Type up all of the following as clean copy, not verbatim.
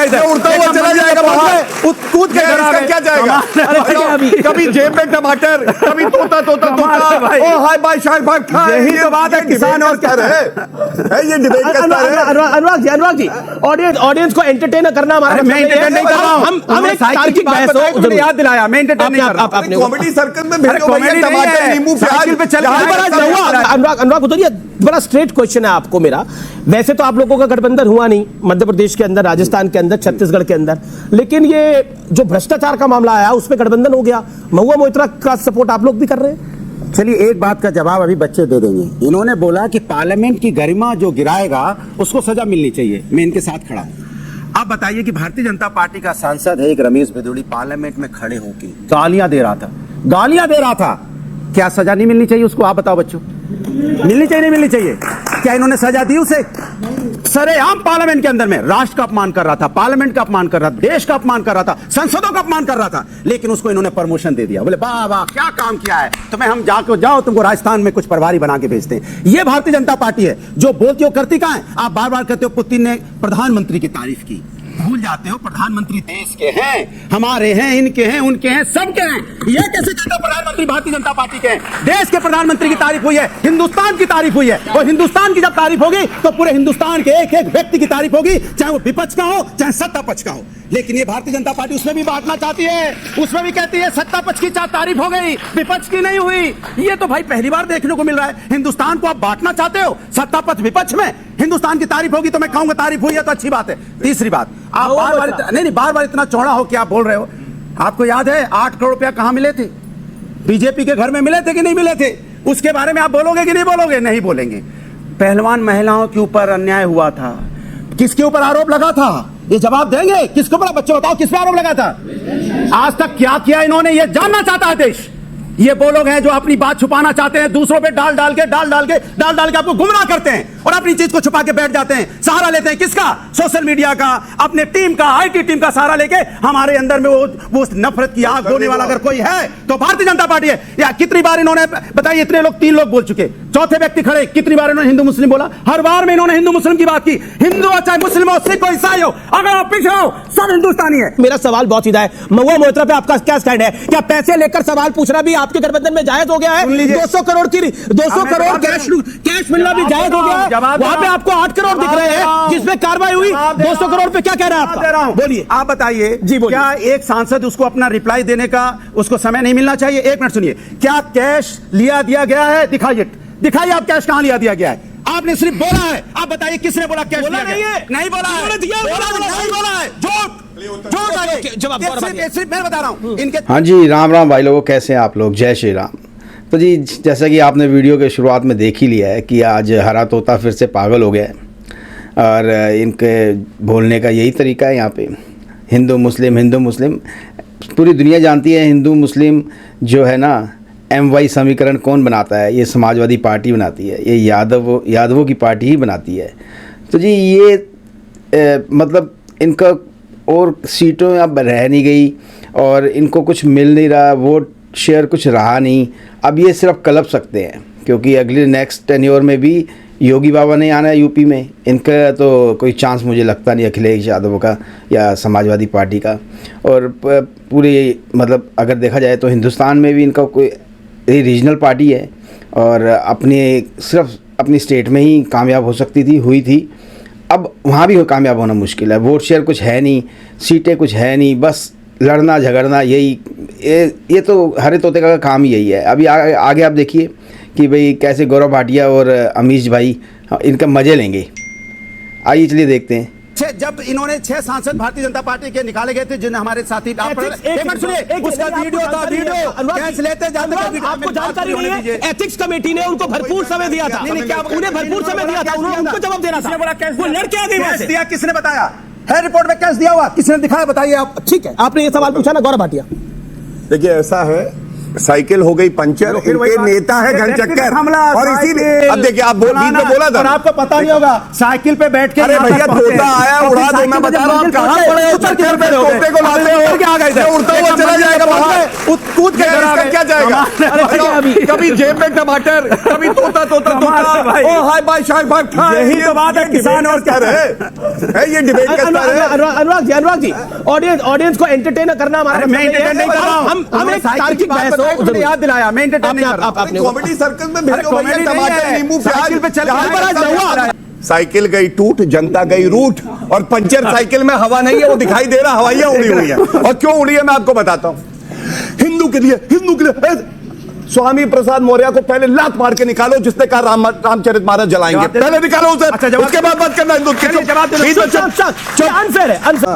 जाएगा इधर, उड़ता हुआ चला जाएगा बाहर, कूद के इसका क्या जाएगा? कभी जेब में टमाटर, कभी तोता ओ हाय बाय शायद भाग खा। यही तो बात है, किसान और क्या है ये डिबेट करता है। अनुराग जी, ऑडियंस को एंटरटेन करना हमारा, मैं एंटरटेन नहीं कर रहा हूँ, हम एक तार्किक बहस हो, याद दिलाया, मैं एंटरटेन नहीं कर रहा हूँ। कॉमेडी सर्कल में भेजो भैया, टमाटर नींबू प्याज पे चल अनुराग उधर, ये बड़ा स्ट्रेट क्वेश्चन है आपको मेरा। वैसे तो आप लोगों का गठबंधन हुआ नहीं मध्य प्रदेश के अंदर, राजस्थान के अंदर, छत्तीसगढ़ के अंदर, लेकिन ये जो भ्रष्टाचार का मामला आया उसमें गठबंधन हो गया। महुआ मोइत्रा का सपोर्ट आप लोग भी कर रहे हैं। चलिए, एक बात का जवाब अभी बच्चे दे देंगे। इन्होंने बोला कि पार्लियामेंट की गरिमा जो गिराएगा उसको सजा मिलनी चाहिए। मैं इनके साथ खड़ा हूं। आप बताइए कि भारतीय जनता पार्टी का सांसद है एक रमेश भिदोड़ी, पार्लियामेंट में खड़े होकर गालियां दे रहा था, क्या सजा नहीं मिलनी चाहिए उसको? आप बताओ बच्चों, मिलनी चाहिए नहीं मिलनी चाहिए? क्या इन्होंने सजा दी उसे? सरेआम पार्लियामेंट के अंदर में राष्ट्र का अपमान कर रहा था, पार्लियामेंट का अपमान कर रहा था, देश का अपमान कर रहा था, संसदों का अपमान कर रहा था, लेकिन उसको इन्होंने प्रमोशन दे दिया। बोले वाह वाह क्या काम किया है, तुम्हें हम जाओ तुमको राजस्थान में कुछ प्रभारी बना के भेजते हैं। ये भारतीय जनता पार्टी है जो बोलती हो करती कहां है? आप बार बार कहते हो पुतिन ने प्रधानमंत्री की तारीफ की, भूल जाते हो प्रधानमंत्री देश के हैं, हमारे हैं, इनके हैं, उनके हैं, सबके हैं। ये कैसे कहते हो प्रधानमंत्री भारतीय जनता पार्टी के हैं? देश के प्रधानमंत्री की तारीफ हुई है, हिंदुस्तान की तारीफ हुई है, और हिंदुस्तान की जब तारीफ होगी तो पूरे हिंदुस्तान के एक एक व्यक्ति की तारीफ होगी, चाहे वो विपक्ष का हो चाहे सत्ता पक्ष का हो। लेकिन ये भारतीय जनता पार्टी उसमें भी बांटना चाहती है, उसमें भी कहती है सत्ता पक्ष की तारीफ हो गई, विपक्ष की नहीं हुई। ये तो भाई पहली बार देखने को मिल रहा है। हिंदुस्तान को आप बांटना चाहते हो, सत्ता पक्ष विपक्ष में, हिंदुस्तान की तारीफ होगी तो मैं कहूंगा तारीफ हुई है तो अच्छी बात है। तीसरी बात, आप बार बार इतना चौड़ा हो क्या बोल रहे हो? आपको याद है 8 करोड़ रुपया कहां मिले थे? बीजेपी के घर में मिले थे कि नहीं मिले थे? उसके बारे में आप बोलोगे कि नहीं बोलोगे? नहीं बोलेंगे। पहलवान महिलाओं के ऊपर अन्याय हुआ था, किसके ऊपर आरोप लगा था? ये जवाब देंगे किसके ऊपर? बच्चों बताओ किस पे आरोप लगा था? आज तक क्या किया इन्होंने, ये जानना चाहता है देश। ये वो लोग हैं जो अपनी बात छुपाना चाहते हैं, दूसरों पे डाल डाल के आपको गुमराह करते हैं और अपनी चीज को छुपा के बैठ जाते हैं। सहारा लेते हैं किसका? सोशल मीडिया का, अपने टीम का, आईटी टीम का सहारा लेके। हमारे अंदर में वो नफरत की आग होने वाला अगर कोई है तो भारतीय जनता पार्टी है। या कितनी बार इन्होंने बताइए, इतने लोग 3 लोग बोल चुके, चौथे व्यक्ति खड़े, कितनी बार इन्होंने हिंदू मुस्लिम बोला? हर बार में इन्होंने हिंदू मुस्लिम की बात की। हिंदू हो चाहे मुस्लिम हो, सिख हो, ईसाई हो, अगर आप पीछे हो सब हिंदुस्तानी है। मेरा सवाल बहुत सीधा है, महुआ मोइत्रा पे आपका क्या स्टैंड है? क्या पैसे लेकर सवाल पूछना भी आपके गठबंधन में जायज हो गया है? 200 करोड़ कैश मिलना भी जायज हो गया है। वहां पे आपको 8 करोड़ दिख रहे हैं जिसमें कार्रवाई हुई। 200 करोड़ पे क्या कह रहे हैं आपका? बोलिए, आप बताइए जी, बोलिए। क्या एक सांसद उसको अपना रिप्लाई देने का उसको समय नहीं मिलना चाहिए? 1 मिनट सुनिए, क्या कैश दिया गया है? दिखाइए आप कैश कहां दिया गया है? आपने सिर्फ बोला है, आप बताइए किसने बोला कैश दिया नहीं है? नहीं बोला है, नहीं बोला है, झूठ सिर्फ मैं बता रहा हूं इनके। हाँ जी, राम राम भाई लोगों, कैसे हैं आप लोग? जय श्री राम। तो जी, जैसा कि आपने वीडियो के शुरुआत में देख ही लिया है कि आज हरा तोता फिर से पागल हो गया है और इनके बोलने का यही तरीका है। यहाँ पे हिंदू मुस्लिम पूरी दुनिया जानती है। हिंदू मुस्लिम जो है ना, MY समीकरण कौन बनाता है? ये समाजवादी पार्टी बनाती है, ये यादवों की पार्टी ही बनाती है। तो जी ये मतलब इनका और सीटों अब रह नहीं गई और इनको कुछ मिल नहीं रहा, वोट शेयर कुछ रहा नहीं। अब ये सिर्फ कलप सकते हैं क्योंकि अगले नेक्स्ट टेन्योर में भी योगी बाबा ने आना है यूपी में। इनका तो कोई चांस मुझे लगता नहीं अखिलेश यादव का या समाजवादी पार्टी का। और पूरे मतलब अगर देखा जाए तो हिंदुस्तान में भी इनका कोई रीजनल पार्टी है और सिर्फ अपनी स्टेट में ही कामयाब हो सकती थी, हुई थी। अब वहाँ भी कामयाब होना मुश्किल है। वोट शेयर कुछ है नहीं, सीटें कुछ है नहीं, बस लड़ना झगड़ना, ये तो हरे तोते का काम ही यही है। अभी आगे आप देखिए कि भाई कैसे गौरव भाटिया और अमीश भाई इनका मज़े लेंगे। आइए चलिए देखते हैं। जब इन्होंने 6 सांसद भारतीय जनता पार्टी के निकाले गए थे जिन्हें हमारे साथी उसका वीडियो था, कैश लेते जाते आपको जानकारी नहीं है? एथिक्स कमेटी ने उनको भरपूर समय दिया था, उन्हें भरपूर समय दिया था, उनको जवाब देना था। वो लड़के आ गए, दिया किसने बताया है? रिपोर्ट में कैश दिया हुआ किसने दिखाया? बताइए आप। ठीक है, आपने ये सवाल पूछा ना गौरव भाटिया। देखिए ऐसा है साइकिल हो गई पंचर, इनके नेता है घनचक्कर, और इसीलिए अब देखिए आप बीच में बोला था, और आपको पता नहीं होगा साइकिल पे बैठ के, अरे भैया तोता आया उड़ा दो, मैं बता रहा हूँ आप कहाँ पड़े हो, चक्कर पे तोते को लाते हो, क्या गए थे, उड़ता हुआ चला जाएगा बाहर, कूद के इसका क्या जाएगा, कभी जेब में टमाटर, कभी तोता तोता तोता, ओ हाय बाय शाय भाई, यही तो बात है किसान और क्या रहे, ये डिबेट करता है। अनुराग जी ऑडियंस को एंटरटेन करना हमारा, मैं एंटरटेन नहीं कर रहा हूँ, हम एक तार्किक बहस मुझे याद दिलाया, मैं एंटरटेन नहीं कर रहा हूँ। कॉमेडी सर्कल में भेजो भैया टमाटर नींबू साइकिल पे चल प्याज, साइकिल गई टूट, जनता गई रूट, और पंचर साइकिल में हवा नहीं है, वो दिखाई दे रहा हवाइयां उड़ी हुई है, और क्यों उड़ी है मैं आपको बताता हूं। हिंदू के लिए स्वामी प्रसाद मौर्य को पहले लात मार के निकालो, जिसने कहा रामचरितमानस जलाएंगे, पहले निकालो उसे, उसके बाद बात करना हिंदू के।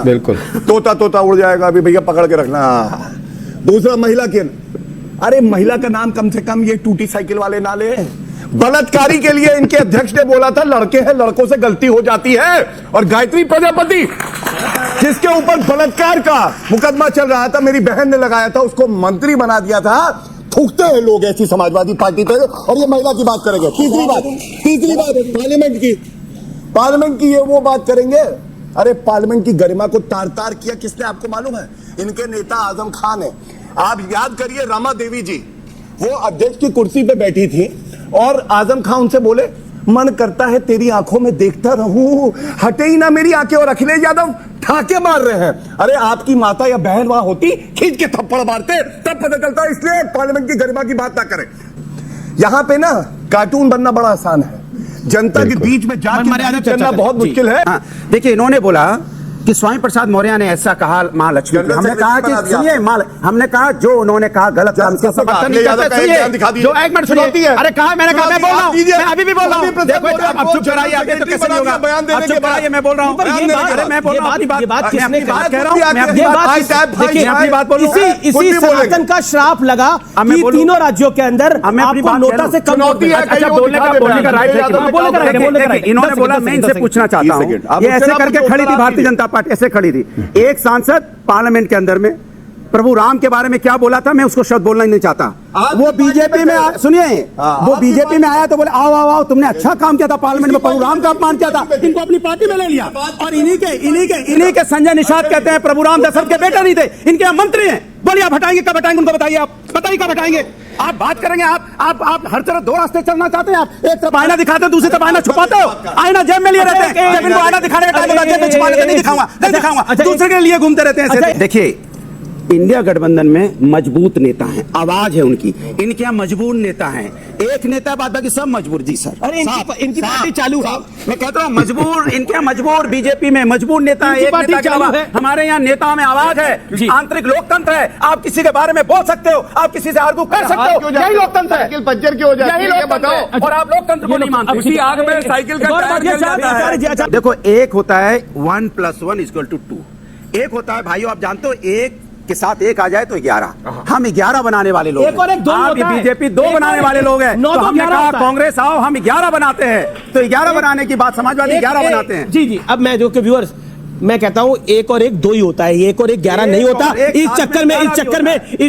बिल्कुल तोता तोता उड़ जाएगा, अभी भैया पकड़ के रखना। दूसरा महिला के, अरे महिला का नाम कम से कम ये टूटी साइकिल वाले ना ले। बलात्कारी के लिए इनके अध्यक्ष ने बोला था लड़के हैं, लड़कों से गलती हो जाती है, और गायत्री प्रजापति जिसके ऊपर बलात्कार का मुकदमा चल रहा था, मेरी बहन ने लगाया था, उसको मंत्री बना दिया था। थूकते हैं लोग ऐसी समाजवादी पार्टी पे, और ये महिला की बात करेंगे। तीसरी बात पार्लियामेंट की ये वो बात करेंगे। अरे पार्लियामेंट की गरिमा को तार तार किया किसने, आपको मालूम है? इनके नेता आजम खान है। आप याद करिए, रमा देवी जी वो अध्यक्ष की कुर्सी पे बैठी थी, और आजम खान उनसे बोले मन करता है तेरी आंखों में देखता रहूं, हटे ही ना मेरी आंखें, और अखिलेश यादव ठाके मार रहे हैं। अरे आपकी माता या बहन वहां होती, खींच के थप्पड़ मारते, तब पता चलता। इसलिए पार्लियामेंट की गरिमा की बात ना करें। यहां पे ना कार्टून बनना बड़ा आसान है, जनता के बीच में जाकर चलना बहुत मुश्किल है। देखिए इन्होंने बोला कि स्वामी प्रसाद मौर्य ने ऐसा कहा महालक्ष्मी, हमने कहा कि सुनिए हमने कहा जो उन्होंने कहा गलत काम से समर्थन नहीं करते। सुनिए जो एक मिनट सुनिए, अरे कहा मैंने कहा, मैं बोल रहा हूं, मैं अभी भी बोल रहा हूं। देखो अब चुप कराइए, आगे तो कैसे नहीं होगा, अब चुप कराइए, मैं बोल रहा हूं। अरे मैं बोल रहा हूं, ये बात किसने कहा, कह रहा हूं मैं अपनी बात बोल रहा हूं। इसी सनातन का श्राप लगा कि तीनों राज्यों के अंदर आपको नोटा से कम बोलने का राइट है। इन्होंने बोला, मैं इनसे पूछना चाहता हूं, ये ऐसे करके खड़ी थी भारतीय जनता पार्टी, ऐसे खड़ी थी। एक सांसद पार्लियामेंट के अंदर में प्रभु राम के बारे में क्या बोला था, मैं उसको शब्द बोलना ही नहीं चाहता। वो बीजेपी में सुनिए, वो बीजेपी में आया तो बोले आओ आओ आओ, तुमने अच्छा काम किया था, पार्लियामेंट में प्रभु राम का अपमान किया था, इनको अपनी पार्टी में ले लिया। और इन्हीं के संजय निषाद कहते हैं प्रभु राम दशरथ के बेटे नहीं थे, इनके यहाँ मंत्री हैं। बोलिए आप हटाएंगे, कब हटाएंगे, उनको बताइए, आप बताइए कब हटाएंगे। आप बात करेंगे, आप हर तरफ दो रास्ते चलना चाहते हैं। आप एक तरफ आईना दिखाते हो, दूसरी तरफ आईना छुपाते हो। आईना जेब में लिए रहते हैं, जब इनको आईना दिखाने का टाइम होता है जेब में छुपा लेते, नहीं दिखाऊंगा, दूसरे के लिए घूमते रहते हैं। देखिए इंडिया गठबंधन में मजबूत नेता हैं, आवाज है उनकी, इनके यहाँ मजबूर नेता हैं। एक नेता बाद बाकी सब मजबूर। जी सर, अरे इनकी पार्टी चालू है, मैं कहता हूँ मजबूर, इनके यहाँ मजबूर, बीजेपी में मजबूर नेता है, एक नेता के अलावा हमारे यहाँ नेताओं में आवाज है, आंतरिक लोकतंत्र है। आप किसी के बारे में बोल सकते हो, आप किसी से आर्गू कर सकते हो, यही लोकतंत्र है। पंचर क्यों हो जाती है बताओ, और आप लोकतंत्र को नहीं मानते। उसी आग में साइकिल का टायर जल जाता है। देखो एक होता है 1 + 1 = 2, एक होता है भाइयों, आप जानते हो एक के साथ एक आ जाए तो 11, हम 11 बनाने वाले लोग एक और एक दो हैं। आप बीजेपी 2 बनाने वाले लोग हैं, तो हमने कहा कांग्रेस आओ हम 11 बनाते हैं, तो 11 बनाने की बात, समाजवादी 11 बनाते हैं। जी अब मैं जो कि व्यूअर्स मैं कहता हूं एक और एक 2 ही होता है, एक और एक 11 नहीं होता। इस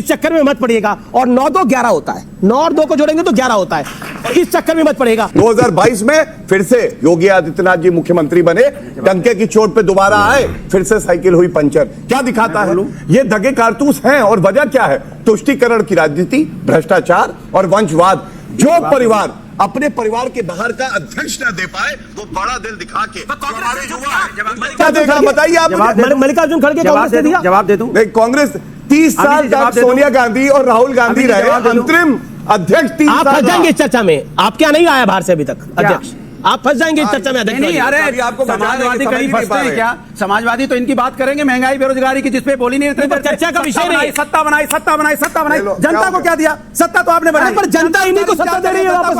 चक्कर में मत पड़िएगा। और 9 2 11 होता है, 9 और 2 को जोड़ेंगे तो 11 होता है, इस चक्कर में मत पड़ेगा। 2022 में फिर से योगी आदित्यनाथ जी मुख्यमंत्री बने, डंके की चोट पे दोबारा आए, फिर से साइकिल हुई पंचर। क्या दिखाता है? ये दगे कारतूस हैं। और वजह क्या है? तुष्टीकरण की राजनीति, भ्रष्टाचार और वंशवाद। जो परिवार अपने परिवार के बाहर का अध्यक्ष न दे पाए, वो बड़ा दिल दिखा के क्या देगा बताइए आप। मल्लिकार्जुन खड़गे कांग्रेस ने दिया जवाब दे दूं। कांग्रेस 30 साल तक सोनिया गांधी और राहुल गांधी रहे अंतरिम अध्यक्ष। 30 आप फंस जाएंगे इस चर्चा में, आप क्या नहीं आया बाहर से अभी तक अध्यक्ष, आप फंस जाएंगे इस चर्चा में अध्यक्ष। नहीं, अरे आपको समाजवादी कहीं फंसते हैं क्या? समाजवादी तो इनकी बात करेंगे महंगाई बेरोजगारी की, जिसपे बोली नहीं रहती। चर्चा का विषय नहीं, सत्ता बनाई। जनता को क्या दिया? सत्ता तो आपने बनाई, पर जनता इन्हीं को सत्ता दे रही है। वापस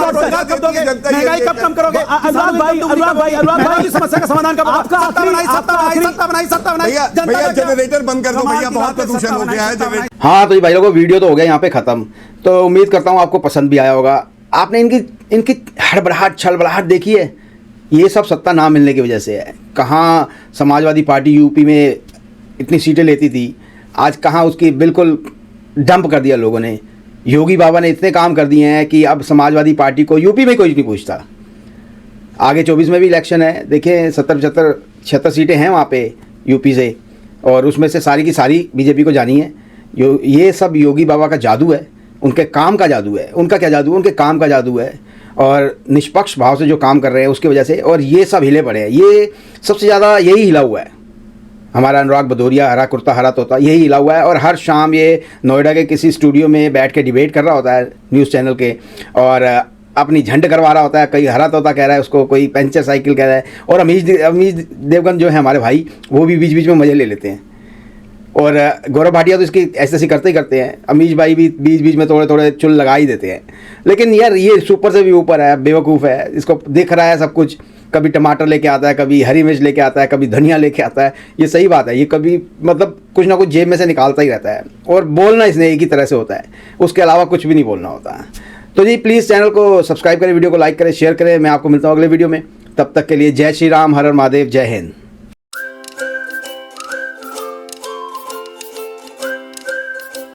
महंगाई कब कम करोगे? अनुराग भाई समस्या का समाधान कब? आपका सत्ता बनाई। भैया जनरेटर बंद कर दो भैया, बहुत प्रदूषण हो गया है। हाँ तो भाई लोगों वीडियो तो हो गया यहाँ पे ख़त्म। तो उम्मीद करता हूँ आपको पसंद भी आया होगा। आपने इनकी हड़बड़ाहट छलबड़ाहट देखी है, ये सब सत्ता ना मिलने की वजह से है। कहाँ समाजवादी पार्टी यूपी में इतनी सीटें लेती थी, आज कहाँ उसकी बिल्कुल डंप कर दिया लोगों ने। योगी बाबा ने इतने काम कर दिए हैं कि अब समाजवादी पार्टी को यूपी में कोई नहीं पूछता। आगे 24 में भी इलेक्शन है, देखिए 76 सीटें हैं वहाँ पे यूपी से, और उसमें से सारी की सारी बीजेपी को जानी है। ये सब योगी बाबा का जादू है, उनके काम का जादू है। उनका क्या जादू है? उनके काम का जादू है, और निष्पक्ष भाव से जो काम कर रहे हैं उसकी वजह से। और ये सब हिले पड़े हैं, ये सबसे ज़्यादा यही हिला हुआ है। हमारा अनुराग भदौरिया, हरा कुर्ता हरा तोता, यही हिला हुआ है। और हर शाम ये नोएडा के किसी स्टूडियो में बैठ के डिबेट कर रहा होता है न्यूज़ चैनल के, और अपनी झंड करवा रहा होता है। कहीं हरा तोता कह रहा है उसको, कोई पंचर साइकिल कह रहा है। और अमीश देवगन जो है हमारे भाई, वो भी बीच बीच में मज़े ले लेते हैं। और गौरव भाटिया तो इसकी ऐसे करते ही करते हैं। अमीश भाई भी बीच बीच में थोड़े थोड़े चुल लगा ही देते हैं। लेकिन यार ये सुपर से भी ऊपर है, बेवकूफ़ है, इसको दिख रहा है सब कुछ। कभी टमाटर लेके आता है, कभी हरी मिर्च लेके आता है, कभी धनिया लेके आता है। ये सही बात है, ये कभी मतलब कुछ ना कुछ जेब में से निकालता ही रहता है। और बोलना इसने एक ही तरह से होता है, उसके अलावा कुछ भी नहीं बोलना होता है। तो जी प्लीज़ चैनल को सब्सक्राइब करें, वीडियो को लाइक करें, शेयर करें। मैं आपको मिलता हूँ अगले वीडियो में। तब तक के लिए जय श्री राम, हर हर महादेव, जय हिंद।